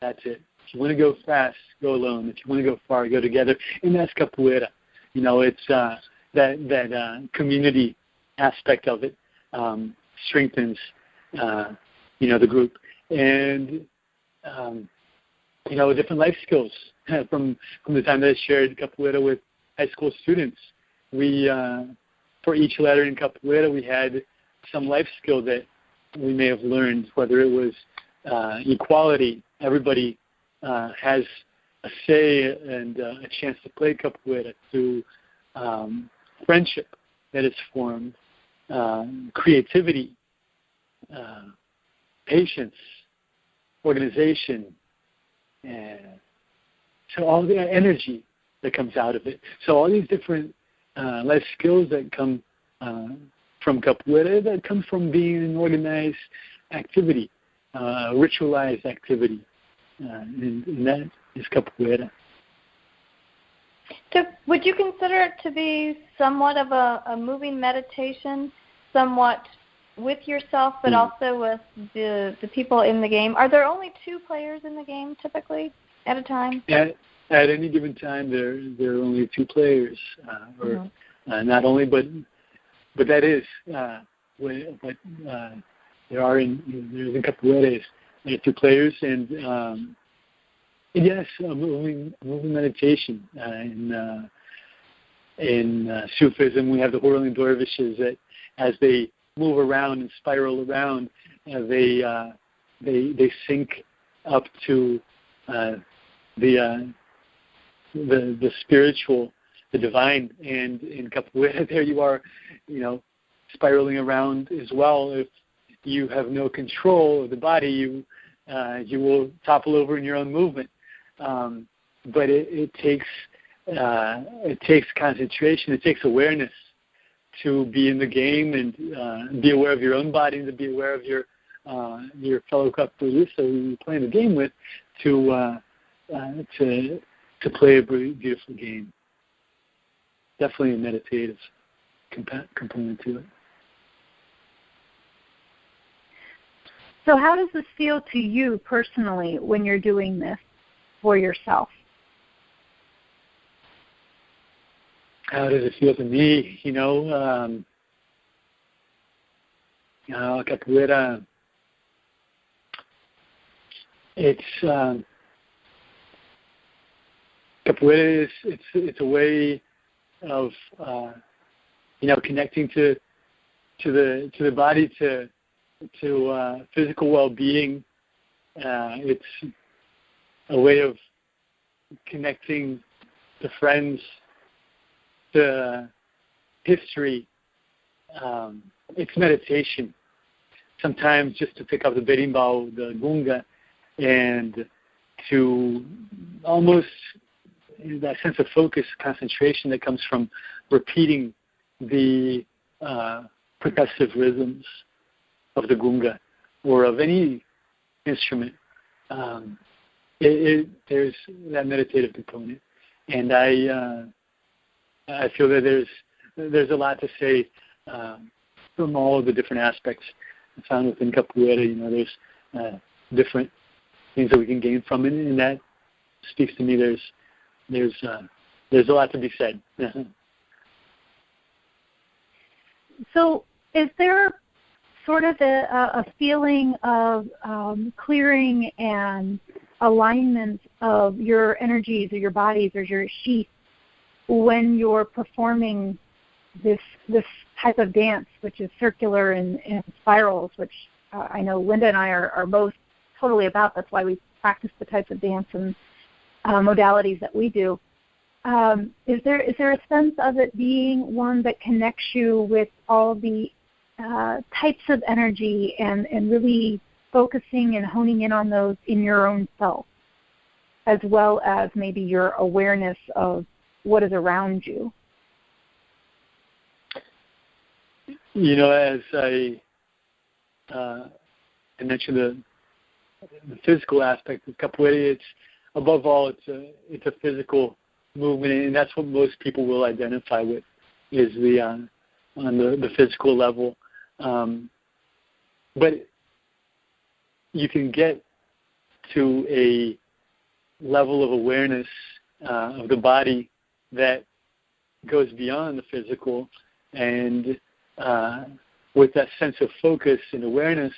That's it. If you want to go fast, go alone. If you want to go far, go together. And that's capoeira. It's that community aspect of it strengthens the group. And different life skills from the time that I shared capoeira with high school students. We for each letter in capoeira, we had some life skill that we may have learned, whether it was equality. Everybody has a say and a chance to play capoeira, to friendship that is formed, creativity, patience, organization, and so all the energy that comes out of it. So all these different life skills that come from capoeira, that come from being an organized activity. ritualized activity, and that is capoeira. So would you consider it to be somewhat of a moving meditation, somewhat with yourself, but also with the people in the game? Are there only 2 players in the game typically at a time? At any given time, there are only 2 players, not only, but that is what there are in capoeira. There are 2 players, and yes, a moving meditation. In Sufism, we have the whirling dervishes that, as they move around and spiral around, they sync up to the spiritual, the divine. And in capoeira, there you are, spiraling around as well. If you have no control of the body, you will topple over in your own movement. But it takes concentration. It takes awareness to be in the game and be aware of your own body, and to be aware of your fellow capoeirista who you're playing the game with, to play a beautiful game. Definitely a meditative component to it. So how does this feel to you personally when you're doing this for yourself? How does it feel to me? Capoeira, capoeira it's a way of connecting to the body, to physical well-being. It's a way of connecting to friends, to history. It's meditation. Sometimes just to pick up the berimbau, the gunga, and to almost that sense of focus, concentration that comes from repeating the percussive rhythms of the gunga or of any instrument. There's that meditative component, and I feel that there's a lot to say from all of the different aspects found within capoeira. There's different things that we can gain from it, and that speaks to me. There's a lot to be said. So, is there sort of a feeling of clearing and alignment of your energies or your bodies or your sheath when you're performing this type of dance, which is circular and spirals, which I know Linda and I are both totally about. That's why we practice the types of dance and modalities that we do. Is there a sense of it being one that connects you with all the types of energy and really focusing and honing in on those in your own self, as well as maybe your awareness of what is around you? As I mentioned the physical aspect of capoeira, it's above all it's a physical movement, and that's what most people will identify with, is on the physical level. But you can get to a level of awareness of the body that goes beyond the physical, and with that sense of focus and awareness,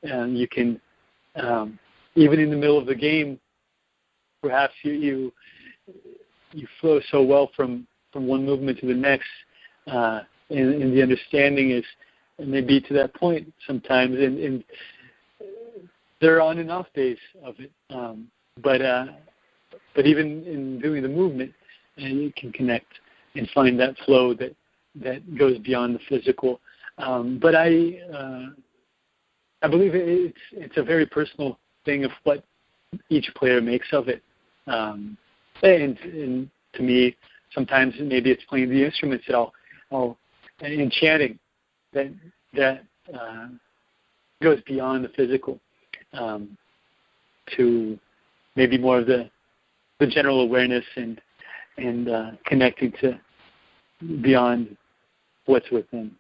you can, even in the middle of the game, perhaps you flow so well from one movement to the next, and the understanding is maybe to that point sometimes, and there are on and off days of it, but even in doing the movement, you can connect and find that flow that goes beyond the physical. But I believe it's a very personal thing of what each player makes of it. And to me, sometimes maybe it's playing the instruments that I'll and chanting that goes beyond the physical. to maybe more of the general awareness and connecting to beyond what's within.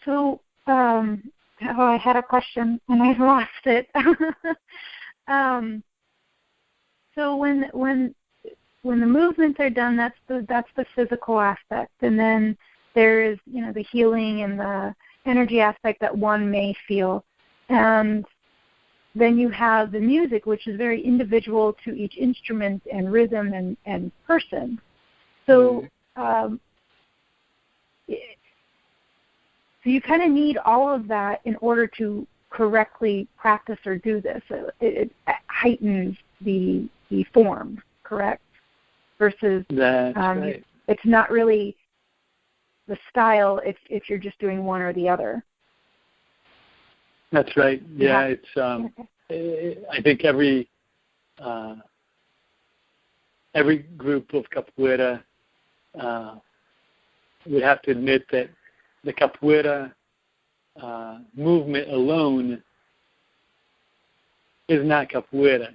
So, I had a question and I lost it. So when the movements are done, that's the physical aspect, and then there is the healing and the energy aspect that one may feel, and then you have the music, which is very individual to each instrument and rhythm and person. So, so you kind of need all of that in order to correctly practice or do this. It heightens the form, correct? Versus right. It's not really the style if you're just doing one or the other. That's right. Yeah, it's. I think every group of capoeira would have to admit that the capoeira movement alone is not capoeira.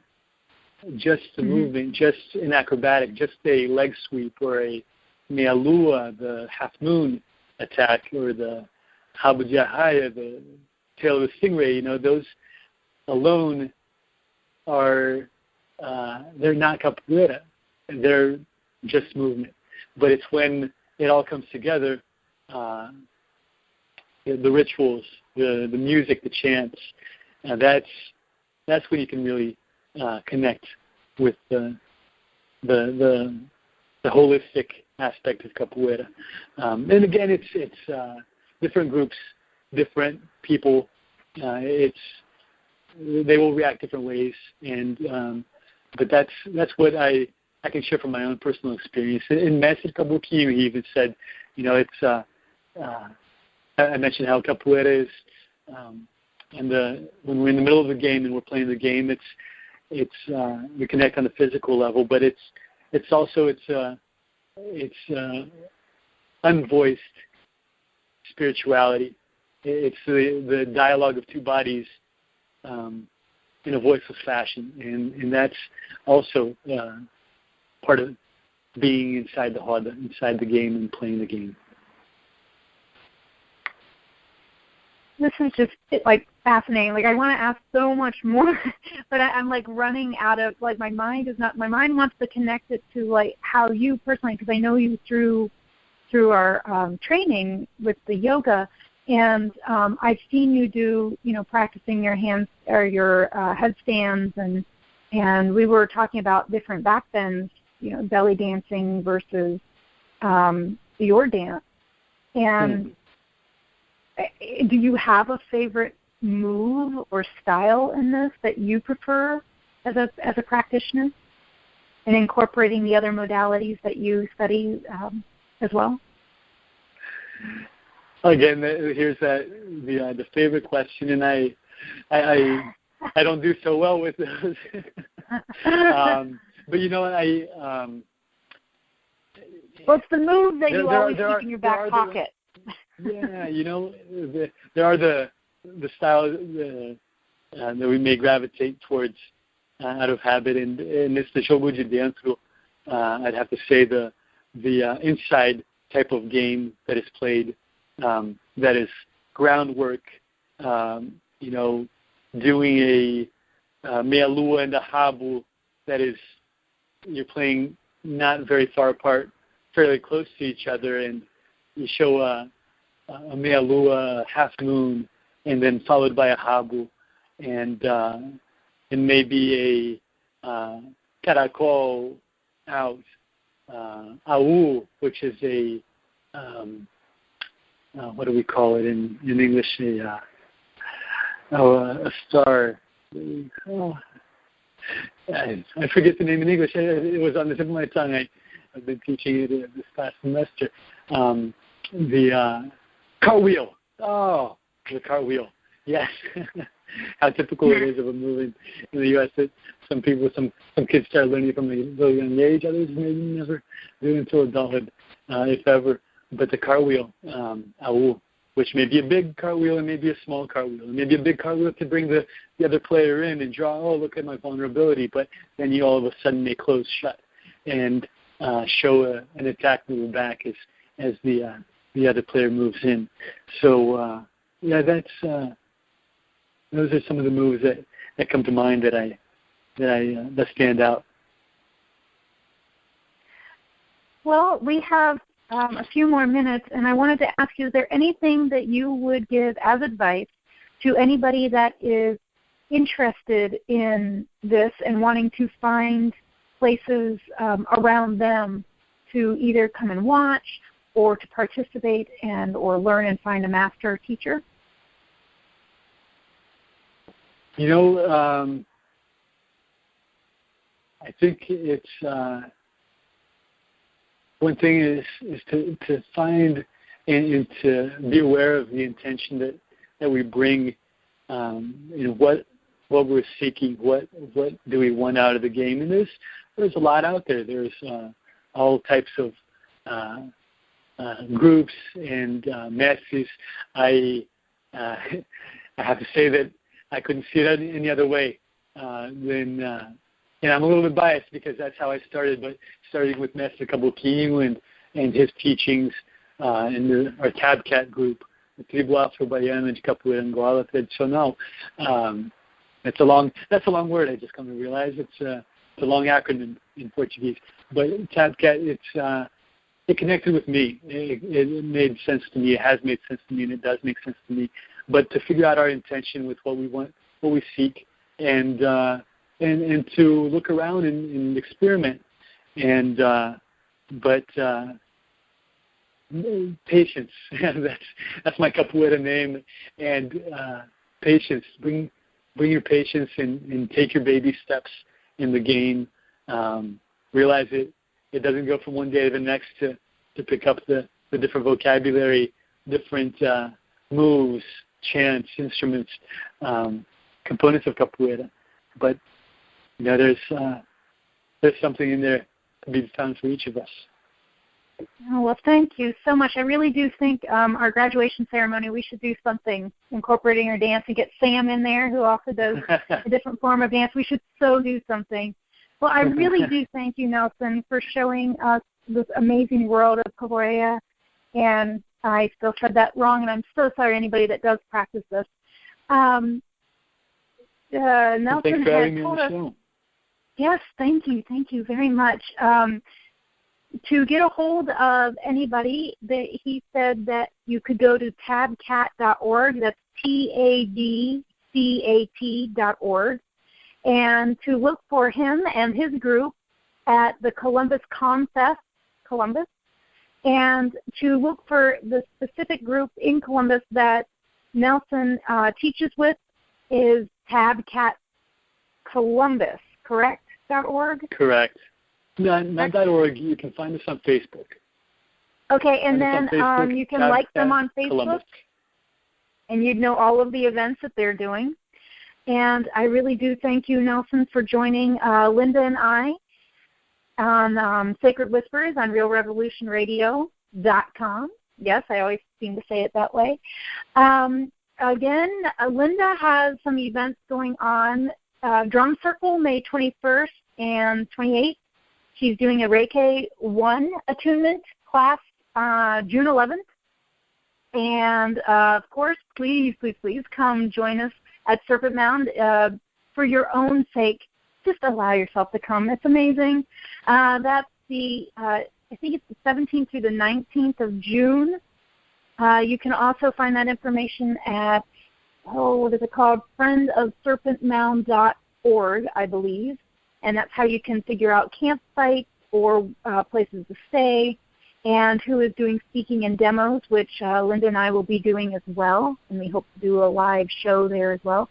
Just the movement, just an acrobatic, just a leg sweep or a meia lua, the half moon attack, or the rabo de arraia, the tail of the stingray. Those alone are they're not capoeira. They're just movement. But it's when it all comes together, the rituals, the music, the chants. That's when you can really connect with the holistic aspect of capoeira. And again, it's different groups, different people. They will react different ways, and but that's what I can share from my own personal experience. In Mestre Kabuki, he even said, it's I mentioned how capoeira is, and when we're in the middle of the game and we're playing the game, it's we connect on the physical level, but it's also unvoiced spirituality. It's the dialogue of two bodies in a voiceless fashion, and that's also part of being inside the roda, inside the game and playing the game. This is just fascinating. I want to ask so much more, but I'm running out of my mind wants to connect it to how you personally, because I know you through our training with the yoga, and I've seen you do practicing your hands or your headstands, and we were talking about different back bends, belly dancing versus your dance, and. Do you have a favorite move or style in this that you prefer as a practitioner, and incorporating the other modalities that you study as well? Again, here's the favorite question, and I don't do so well with those. But what's the move that you always keep in your back pocket? Yeah, there are the styles that we may gravitate towards out of habit, and it's the jogo de dentro. I'd have to say the inside type of game that is played, that is groundwork. Doing a meia lua and a rabo, that is, you're playing not very far apart, fairly close to each other, and you show a meia lua, half moon, and then followed by a rabo, and maybe a caracol out, au, which is a what do we call it in English? A star. I forget the name in English. It was on the tip of my tongue. I've been teaching it this past semester. The cartwheel. Oh, the cartwheel. Yes. How typical it is of a movement in the U.S. that some kids start learning from a very young age. Others maybe never do until adulthood, if ever. But the cartwheel, au, which may be a big cartwheel and maybe a small cartwheel. And maybe a big cartwheel to bring the other player in and draw, oh, look at my vulnerability. But then you all of a sudden may close shut and show an attack move back as the other player moves in. So, those are some of the moves that come to mind that stand out. Well, we have a few more minutes, and I wanted to ask you, is there anything that you would give as advice to anybody that is interested in this and wanting to find places around them to either come and watch or to participate and or learn and find a master or teacher? I think it's one thing is to find and to be aware of the intention that we bring, what we're seeking, what do we want out of the game. And there's a lot out there. There's all types of groups and masters. I have to say that I couldn't see it any other way than. And I'm a little bit biased because that's how I started, but starting with Master Kabuki and his teachings in our Tabcat group, the Tribo Afro-Baiana de Capoeira Angola Tradicional. That's a long word, I just come to realize. It's a long acronym in Portuguese. But Tabcat, it connected with me. It made sense to me. It has made sense to me, and it does make sense to me. But to figure out our intention with what we want, what we seek, and to look around and experiment, but patience. that's my capoeira name, and patience. Bring your patience and take your baby steps in the game. Realize it doesn't go from one day to the next to pick up the different vocabulary, different moves, chants, instruments, components of capoeira, but there's something in there to be found for each of us. Oh, well, thank you so much. I really do think our graduation ceremony, we should do something incorporating our dance and get Sam in there, who also does a different form of dance. We should so do something. Well, I really do thank you, Nelson, for showing us this amazing world of capoeira. And I still said that wrong, and I'm so sorry anybody that does practice this. Nelson Thanks for having me on the us. show. Yes, thank you very much. To get a hold of anybody, he said that you could go to tabcat.org. That's TADCAT.org, and to look for him and his group at the Columbus Confest, Columbus, and to look for the specific group in Columbus that Nelson teaches with is Tabcat Columbus, correct? .org? Correct. Not .org. You can find us on Facebook. Okay, and then you can like them on Facebook, Columbus. And you'd know all of the events that they're doing. And I really do thank you, Nelson, for joining Linda and I on Sacred Whispers on RealRevolutionRadio.com. Yes, I always seem to say it that way. Again, Linda has some events going on. Drum Circle, May 21st and 28th. She's doing a Reiki 1 attunement class June 11th. And, of course, please come join us at Serpent Mound. For your own sake, just allow yourself to come. It's amazing. That's I think it's the 17th through the 19th of June. You can also find that information at, what is it called? friendofserpentmound.org, I believe. And that's how you can figure out campsites or places to stay, and who is doing speaking and demos, which Linda and I will be doing as well, and we hope to do a live show there as well.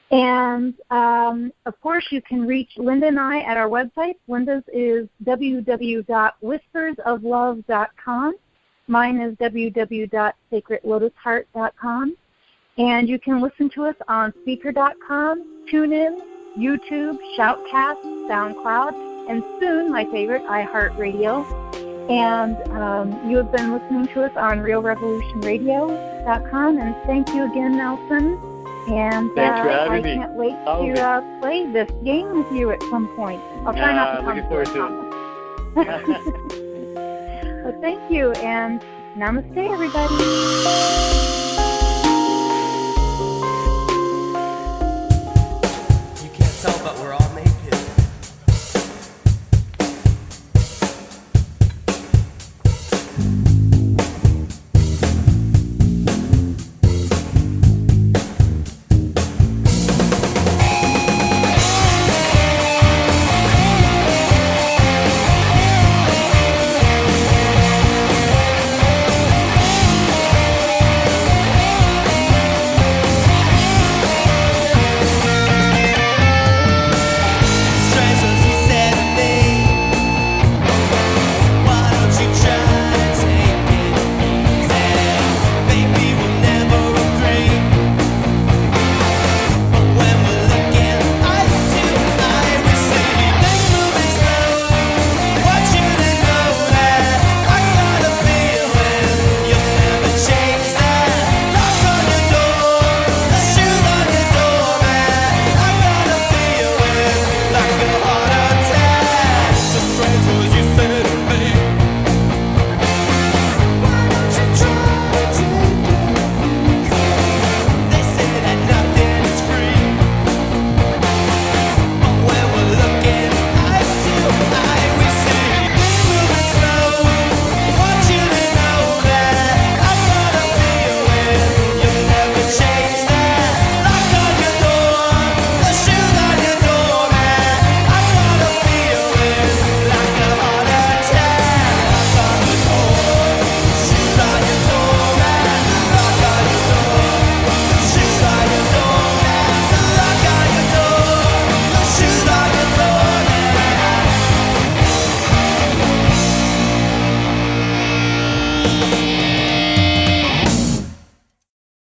And, of course, you can reach Linda and I at our website. Linda's is www.whispersoflove.com. Mine is www.sacredlotusheart.com. And you can listen to us on Speaker.com, TuneIn, YouTube, Shoutcast, SoundCloud, and soon, my favorite, iHeartRadio. And you have been listening to us on RealRevolutionRadio.com. And thank you again, Nelson. And Thanks for having me. I can't wait to play this game with you at some point. I'll try not to come looking forward to it. Well, thank you, and namaste, everybody.